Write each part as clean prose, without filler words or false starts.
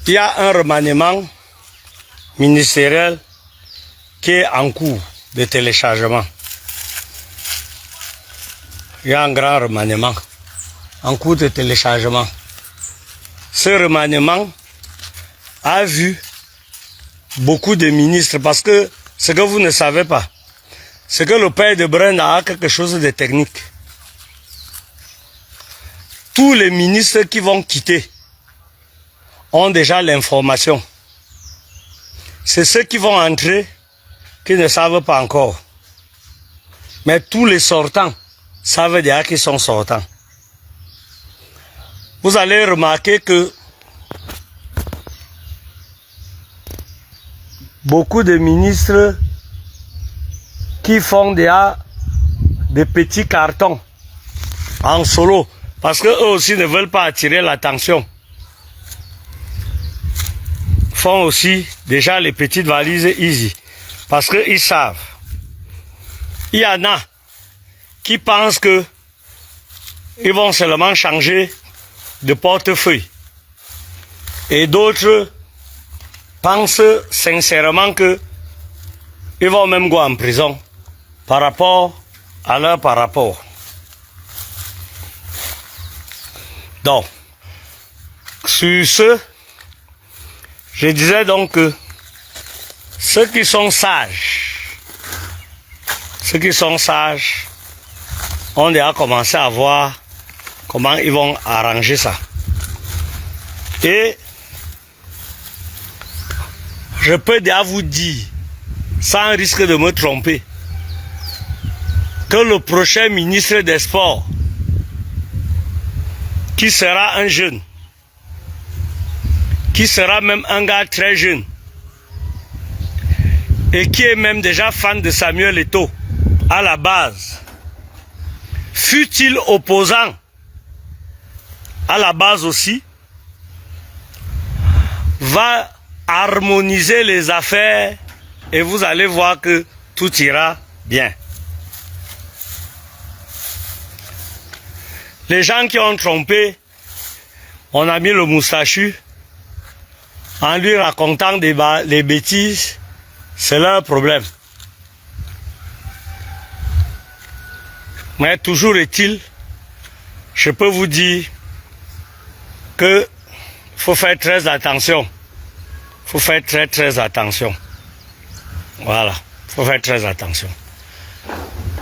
il y a un remaniement ministériel qui est en cours de téléchargement. Il y a un grand remaniement en cours de téléchargement. Ce remaniement a vu beaucoup de ministres parce que ce que vous ne savez pas, c'est que le père de Brenda a quelque chose de technique. Tous les ministres qui vont quitter ont déjà l'information. C'est ceux qui vont entrer qui ne savent pas encore. Mais tous les sortants savent déjà qu'ils sont sortants. Vous allez remarquer que beaucoup de ministres qui font déjà des petits cartons en solo, parce qu'eux aussi ne veulent pas attirer l'attention, font aussi déjà les petites valises easy, parce qu'ils savent. Il y en a qui pensent que ils vont seulement changer de portefeuille. Et d'autres pensent sincèrement que ils vont même go en prison par rapport à leur par rapport. Donc, sur ce, je disais donc que ceux qui sont sages ont déjà commencé à voir comment ils vont arranger ça. Et je peux déjà vous dire, sans risque de me tromper, que le prochain ministre des Sports, qui sera un jeune, qui sera même un gars très jeune, et qui est même déjà fan de Samuel Eto'o à la base, fut-il opposant à la base aussi, va harmoniser les affaires et vous allez voir que tout ira bien. Les gens qui ont trompé, on a mis le moustachu en lui racontant les bêtises, c'est leur problème. Mais toujours est-il, je peux vous dire que faut faire très attention. Faut faire très attention. Voilà, faut faire très attention.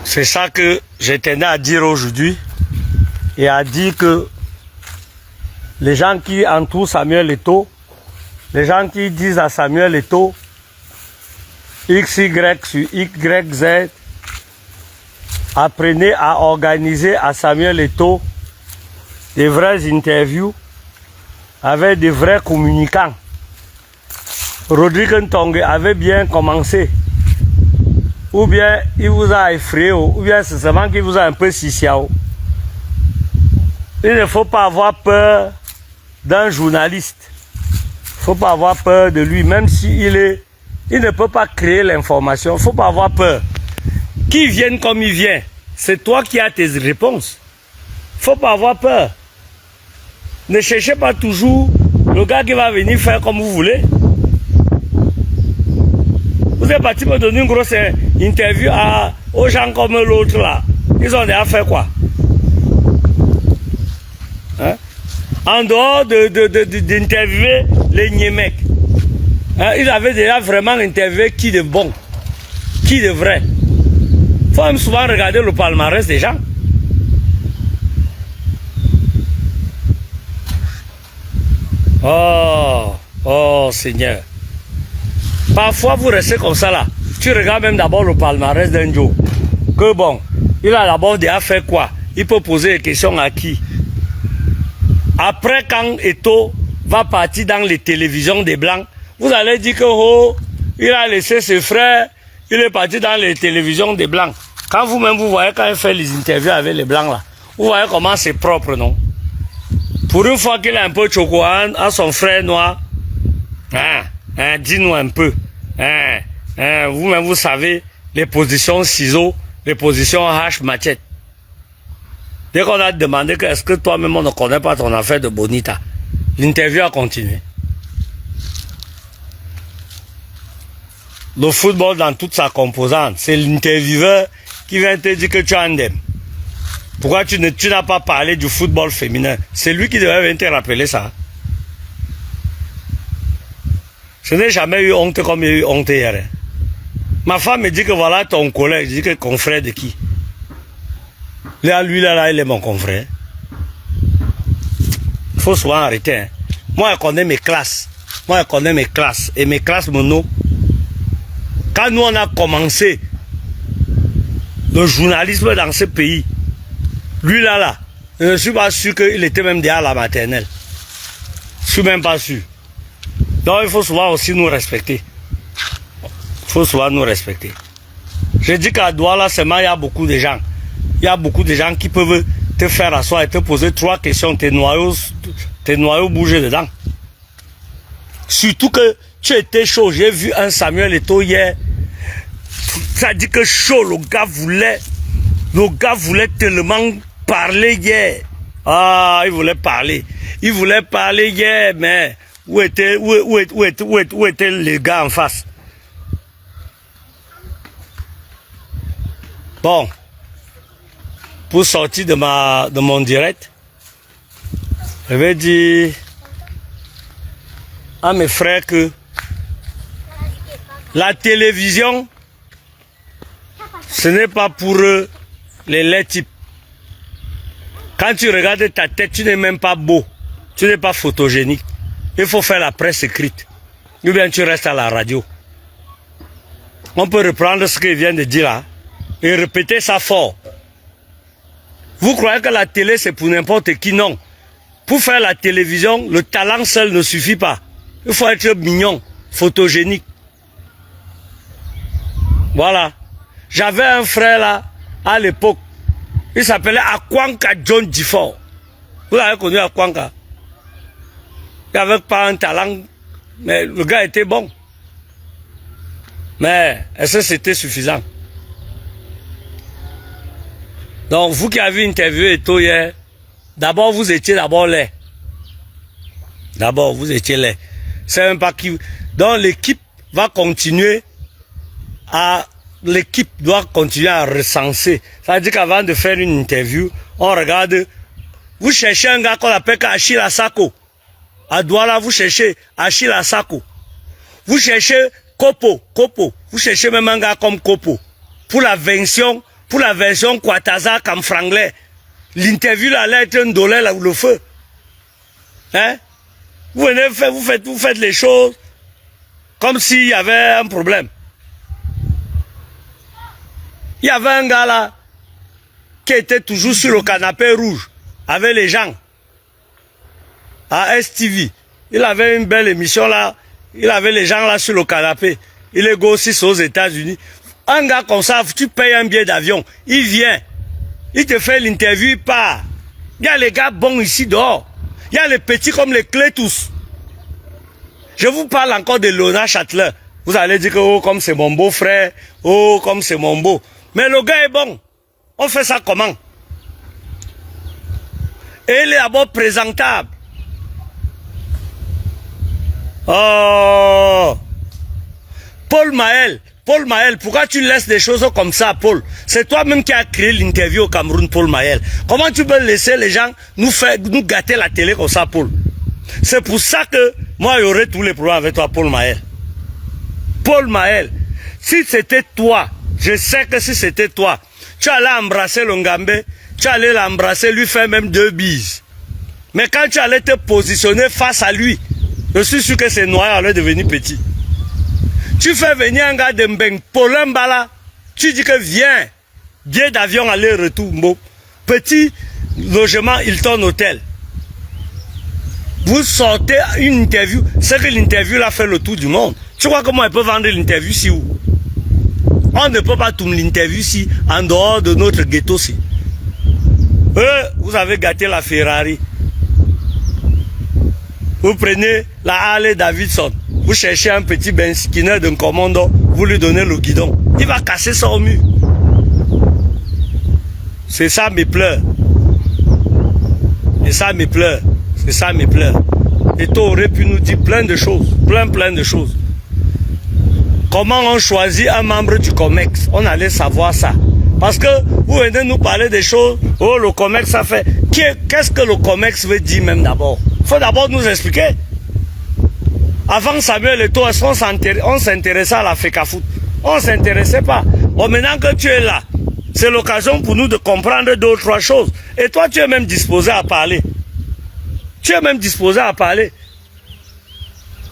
C'est ça que je tenais à dire aujourd'hui et à dire que les gens qui entourent Samuel Eto'o, les gens qui disent à Samuel Eto'o XY sur YZ, apprenez à organiser à Samuel Eto'o des vraies interviews avec des vrais communicants. Rodrigue Ntongue avait bien commencé, ou bien il vous a effrayé, ou bien c'est seulement qu'il vous a un peu sissiao. Il ne faut pas avoir peur d'un journaliste. Il ne faut pas avoir peur de lui, même s'il il ne peut pas créer l'information. Il ne faut pas avoir peur. Qu'il vienne comme il vient, c'est toi qui as tes réponses. Il ne faut pas avoir peur. Ne cherchez pas toujours le gars qui va venir faire comme vous voulez. Vous êtes parti me donner une grosse interview aux gens comme l'autre là. Ils ont déjà fait quoi? Hein? En dehors d'interviewer les Niemecs, hein? Ils avaient déjà vraiment interviewé qui de bon, qui de vrai. Il faut même souvent regarder le palmarès des gens. Oh Seigneur. Parfois vous restez comme ça là. Tu regardes même d'abord le palmarès d'un Joe. Que bon, il a d'abord déjà fait quoi? Il peut poser des questions à qui? Après, quand Eto'o va partir dans les télévisions des Blancs, vous allez dire que oh, il a laissé ses frères, il est parti dans les télévisions des Blancs. Quand vous-même vous voyez quand il fait les interviews avec les Blancs là, vous voyez comment c'est propre, non? Pour une fois qu'il a un peu choco à son frère noir, dis-nous un peu. Vous-même vous savez les positions ciseaux, les positions hache machette. Dès qu'on a demandé que est-ce que toi-même on ne connaît pas ton affaire de Bonita, l'interview a continué. le football dans toute sa composante. C'est l'intervieweur qui vient te dire que tu en aimes. Pourquoi tu n'as pas parlé du football féminin? C'est lui qui devait venir te rappeler ça. Je n'ai jamais eu honte comme il y a eu honte hier. Ma femme me dit que voilà ton collègue. Je dis que confrère de qui? Là, lui, là, il est mon confrère. Il faut souvent arrêter. Hein. Moi, je connais mes classes. Moi, je connais mes classes. Et mes classes, mon nom. Quand nous, on a commencé le journalisme dans ce pays, lui, là, je ne suis pas sûr qu'il était même déjà à la maternelle. Je ne suis même pas sûr. Donc, il faut souvent aussi nous respecter. Il faut souvent nous respecter. Je dis qu'à Douala, seulement, il y a beaucoup de gens. Il y a beaucoup de gens qui peuvent te faire asseoir et te poser 3 questions. Tes noyaux bougent dedans. Surtout que tu étais chaud. J'ai vu un Samuel Eto'o hier. Ça dit que chaud, le gars voulait tellement parler hier. Ah, il voulait parler. Il voulait parler hier, mais où étaient les gars en face? Bon. Pour sortir de mon direct, je vais dire à mes frères que la télévision, ce n'est pas pour eux les laits types. Quand tu regardes ta tête, tu n'es même pas beau. Tu n'es pas photogénique. Il faut faire la presse écrite. Ou bien tu restes à la radio. On peut reprendre ce qu'il vient de dire là et répéter ça fort. Vous croyez que la télé c'est pour n'importe qui? Non. Pour faire la télévision, le talent seul ne suffit pas. Il faut être mignon, photogénique. Voilà. J'avais un frère là, à l'époque. Il s'appelait Akwanka John Difford. Vous l'avez connu Akwanka? Il n'avait pas un talent, mais le gars était bon. Mais est-ce que c'était suffisant? Donc, vous qui avez interviewé Eto'o hier, d'abord, vous étiez d'abord laid. D'abord, vous étiez laid. C'est même pas qui. Donc, l'équipe va continuer l'équipe doit continuer à recenser. Ça veut dire qu'avant de faire une interview, on regarde. Vous cherchez un gars qu'on appelle Achille Asako. À Douala, vous cherchez Achille Asako. Vous cherchez Kopo. Vous cherchez même un gars comme Kopo. Pour la version Kwataza comme franglais. L'interview là, allait être un dollar là où le feu. Hein? Vous venez faire, vous faites les choses comme s'il y avait un problème. Il y avait un gars là qui était toujours sur le canapé rouge avec les gens à STV. Il avait une belle émission là. Il avait les gens là sur le canapé. Il est aussi aux États-Unis. Un gars comme ça, tu payes un billet d'avion. Il vient. Il te fait l'interview, il part. Il y a les gars bons ici dehors. Il y a les petits comme les clés tous. Je vous parle encore de Léonard Châtelain. Vous allez dire que oh, comme c'est mon beau-frère. Oh, comme c'est mon beau. Mais le gars est bon. On fait ça comment? Et il est d'abord présentable. Oh! Paul Maël, pourquoi tu laisses des choses comme ça, Paul? C'est toi-même qui as créé l'interview au Cameroun, Paul Maël. Comment tu peux laisser les gens nous gâter la télé comme ça, Paul? C'est pour ça que moi, il y aurait tous les problèmes avec toi, Paul Maël. Paul Maël, si c'était toi, je sais que si c'était toi, tu allais embrasser le Ngambé, tu allais l'embrasser, lui faire même 2 bises. Mais quand tu allais te positionner face à lui, je suis sûr que ces noyaux allaient devenir petits. Tu fais venir un gars de Mbeng, Paulin Bala, tu dis que viens, billet d'avion aller-retour, petit logement Hilton Hotel. Vous sortez une interview, c'est que l'interview là fait le tour du monde. Tu crois comment on peut vendre l'interview si où? On ne peut pas tourner l'interview si en dehors de notre ghetto-ci. Vous avez gâté la Ferrari. Vous prenez la Harley Davidson. Vous cherchez un petit Ben Skinner d'un commando. Vous lui donnez le guidon. Il va casser son mur. C'est ça mes pleurs. C'est ça mes pleurs. C'est ça mes pleurs. Et tu aurais pu nous dire plein de choses. Plein de choses. comment on choisit un membre du COMEX. On allait savoir ça. Parce que vous venez nous parler des choses, oh le COMEX ça fait. Qu'est-ce que le COMEX veut dire même d'abord? Il faut d'abord nous expliquer. Avant Samuel Eto'o, on s'intéressait à la FECAFOOT. On ne s'intéressait pas. Bon, maintenant que tu es là, c'est l'occasion pour nous de comprendre deux ou trois choses. Et toi, tu es même disposé à parler. Tu es même disposé à parler.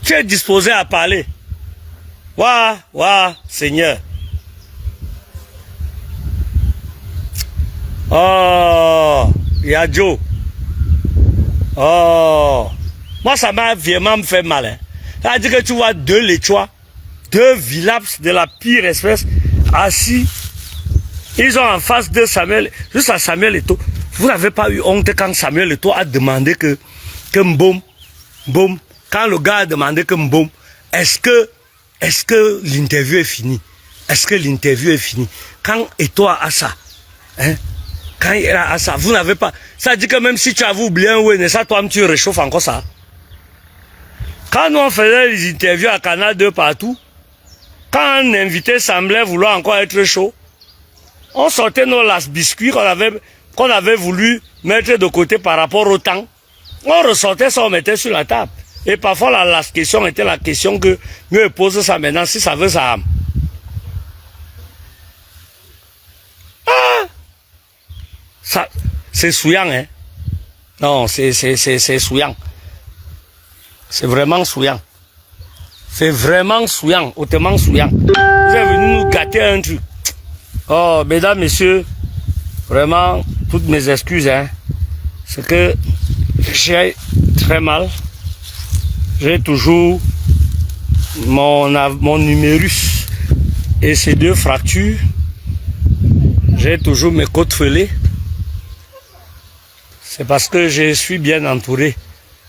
Tu es disposé à parler. Ouah, Seigneur. Oh, Yadjo. Oh. Moi, ça m'a vraiment fait mal. Hein. Ça veut dire que tu vois deux Léchois, deux Villaps de la pire espèce, assis. Ils ont en face de Samuel, juste à Samuel Eto'o. Vous n'avez pas eu honte quand Samuel Eto'o a demandé que Mboum, quand le gars a demandé que Mboum, est-ce que l'interview est finie? Est-ce que l'interview est finie? Quand Eto'o a ça, hein? Quand il a ça, vous n'avez pas. Ça dit que même si tu avais oublié un ouais, ça, toi, tu réchauffes encore ça. Quand nous on faisait les interviews à Canal 2 partout, quand un invité semblait vouloir encore être chaud, on sortait nos las biscuits qu'on avait voulu mettre de côté par rapport au temps. On ressortait ça, on mettait sur la table. Et parfois la last question était la question que mieux pose ça maintenant, si ça veut ça. Ça, c'est souillant, hein. Non, c'est souillant. C'est vraiment souillant. C'est vraiment souillant, hautement souillant. Vous êtes venu nous gâter un truc. Oh, mesdames, messieurs, vraiment, toutes mes excuses, hein. C'est que j'ai très mal. J'ai toujours mon numérus et ces deux fractures. J'ai toujours mes côtes fêlées. C'est parce que je suis bien entouré.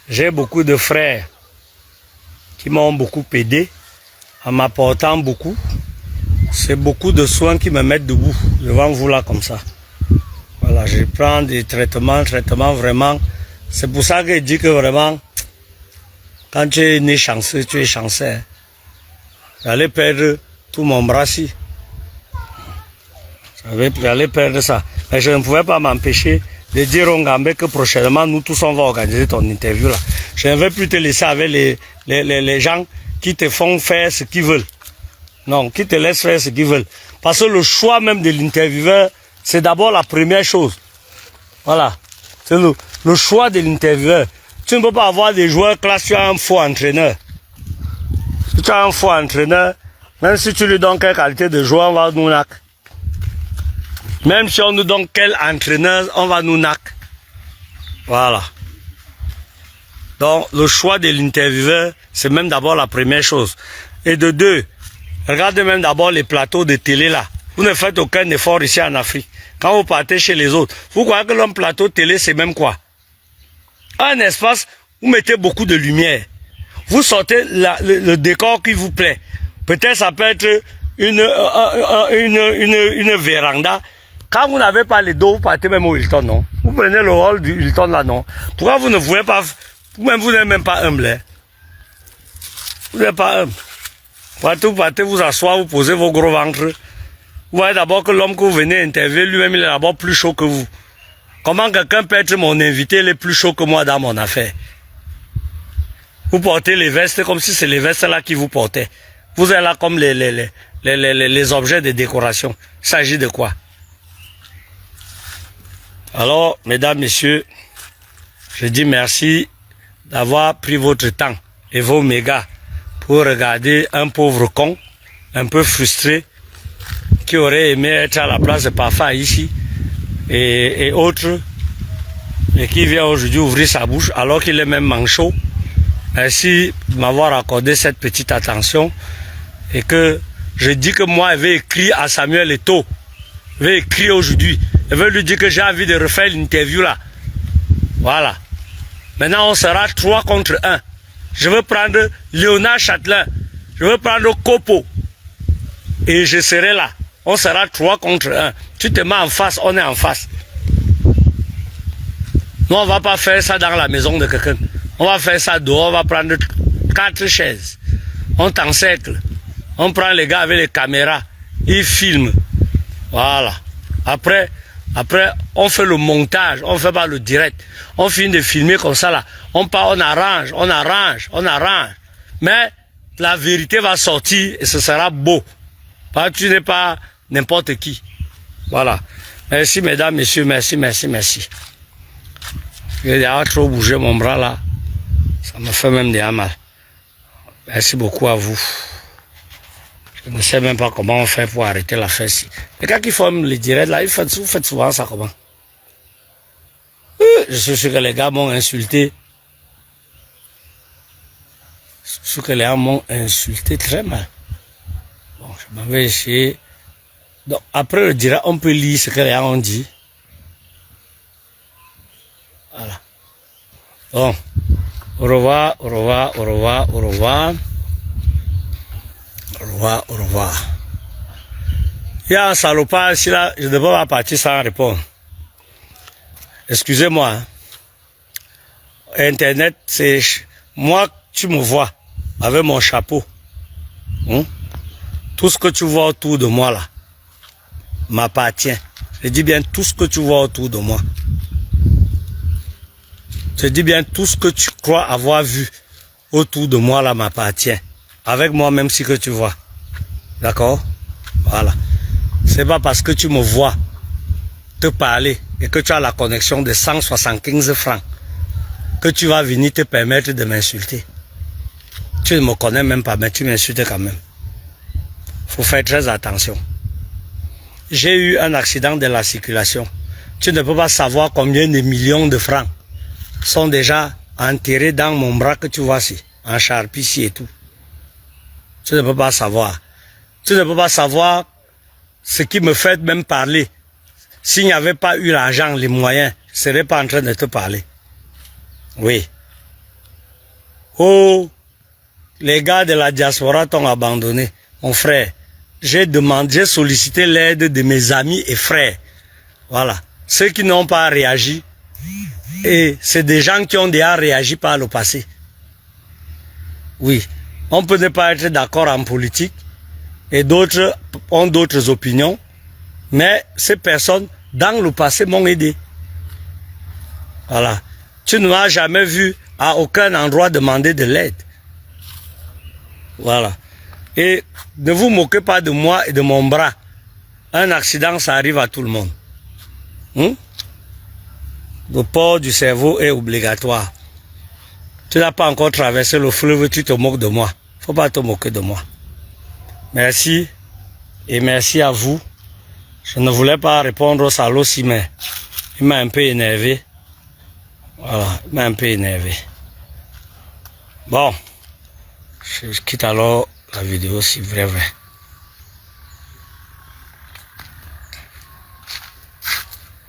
J'ai beaucoup de frères qui m'ont beaucoup aidé en m'apportant beaucoup. C'est beaucoup de soins qui me mettent debout devant vous là comme ça. Voilà, je prends des traitements vraiment. C'est pour ça que je dis que vraiment, quand tu es né chanceux, tu es chanceux. J'allais perdre tout mon bras ici. J'allais perdre ça. Mais je ne pouvais pas m'empêcher de dire au Ngambé que prochainement, nous tous, on va organiser ton interview là. Je ne vais plus te laisser avec les gens qui te font faire ce qu'ils veulent. Non, qui te laissent faire ce qu'ils veulent. Parce que le choix même de l'intervieweur, c'est d'abord la première chose. Voilà. C'est le choix de l'intervieweur. Tu ne peux pas avoir des joueurs classe, tu as un faux entraîneur. Si tu as un faux entraîneur, même si tu lui donnes quelle qualité de joueur, on va nous nac. Même si on nous donne quel entraîneur, on va nous nac. Voilà. Donc, le choix de l'intervieweur, c'est même d'abord la première chose. Et de deux, regardez même d'abord les plateaux de télé là. Vous ne faites aucun effort ici en Afrique. Quand vous partez chez les autres, vous croyez que l'homme plateau télé, c'est même quoi? Un espace, vous mettez beaucoup de lumière. Vous sortez le décor qui vous plaît. Peut-être ça peut être une véranda. Quand vous n'avez pas les dos, vous partez même au Hilton, non? Vous prenez le rôle du Hilton là, non? Pourquoi vous ne voulez pas, vous n'êtes même pas humble, hein? Vous n'êtes pas humble. Vous partez vous asseoir, vous posez vos gros ventres. Vous voyez d'abord que l'homme que vous venez interviewer, lui-même, il est d'abord plus chaud que vous. Comment quelqu'un peut être mon invité, il est plus chaud que moi dans mon affaire? Vous portez les vestes comme si c'est les vestes là qui vous portaient. Vous êtes là comme les objets de décoration. Il s'agit de quoi? Alors, mesdames, messieurs, je dis merci d'avoir pris votre temps et vos mégas pour regarder un pauvre con, un peu frustré, qui aurait aimé être à la place de Pafa ici et autres, et qui vient aujourd'hui ouvrir sa bouche alors qu'il est même manchot. Merci de m'avoir accordé cette petite attention et que je dis que moi, je vais écrire à Samuel Eto'o. Je vais écrire aujourd'hui. Je vais lui dire que j'ai envie de refaire l'interview là. Voilà. Maintenant, on sera 3 contre 1. Je veux prendre Léonard Châtelain. Je veux prendre Kopo. Et je serai là. On sera 3 contre 1. Tu te mets en face, on est en face. Nous, on ne va pas faire ça dans la maison de quelqu'un. On va faire ça dehors, on va prendre 4 chaises. On t'encercle. On prend les gars avec les caméras, ils filment. Voilà. Après, on fait le montage, on fait pas le direct. On finit de filmer comme ça là. On part, on arrange. Mais la vérité va sortir et ce sera beau. Parce que tu n'es pas n'importe qui. Voilà. Merci mesdames, messieurs, merci. J'ai déjà trop bougé mon bras là. Ça me fait même déjà mal. Merci beaucoup à vous. Je ne sais même pas comment on fait pour arrêter la fesse. Les gars qui font les directs là, vous faites souvent ça comment? Je suis sûr que les gars m'ont insulté. Je suis sûr que les gars m'ont insulté très mal. Bon, je m'en vais essayer. Donc, après le direct, on peut lire ce que les gens ont dit. Voilà. Bon. Au revoir. Il y a un salopard ici là, je ne devrais pas partir sans répondre. Excusez-moi. Hein. Internet, c'est... Moi, tu me vois avec mon chapeau. Hein? Tout ce que tu vois autour de moi là m'appartient. Je dis bien tout ce que tu vois autour de moi. Je dis bien tout ce que tu crois avoir vu autour de moi là m'appartient. Avec moi même si que tu vois. D'accord? Voilà. C'est pas parce que tu me vois te parler et que tu as la connexion de 175 francs que tu vas venir te permettre de m'insulter. Tu ne me connais même pas, mais tu m'insultes quand même. Faut faire très attention. J'ai eu un accident de la circulation. Tu ne peux pas savoir combien de millions de francs sont déjà enterrés dans mon bras que tu vois ici, en charpie ici et tout. Tu ne peux pas savoir. Tu ne peux pas savoir ce qui me fait même parler. S'il n'y avait pas eu l'argent, les moyens, je ne serais pas en train de te parler. Oui. Oh, les gars de la diaspora t'ont abandonné. Mon frère, j'ai sollicité l'aide de mes amis et frères. Voilà. Ceux qui n'ont pas réagi, et c'est des gens qui ont déjà réagi par le passé. Oui. On peut ne pas être d'accord en politique, et d'autres ont d'autres opinions, mais ces personnes, dans le passé, m'ont aidé. Voilà. Tu ne m'as jamais vu à aucun endroit demander de l'aide. Voilà. Et ne vous moquez pas de moi et de mon bras. Un accident, ça arrive à tout le monde. Le port du cerveau est obligatoire. Tu n'as pas encore traversé le fleuve, tu te moques de moi. Faut pas te moquer de moi. Merci. Et merci à vous. Je ne voulais pas répondre au salaud si, mais il m'a un peu énervé. Voilà, il m'a un peu énervé. Bon, je quitte alors la vidéo si vrai.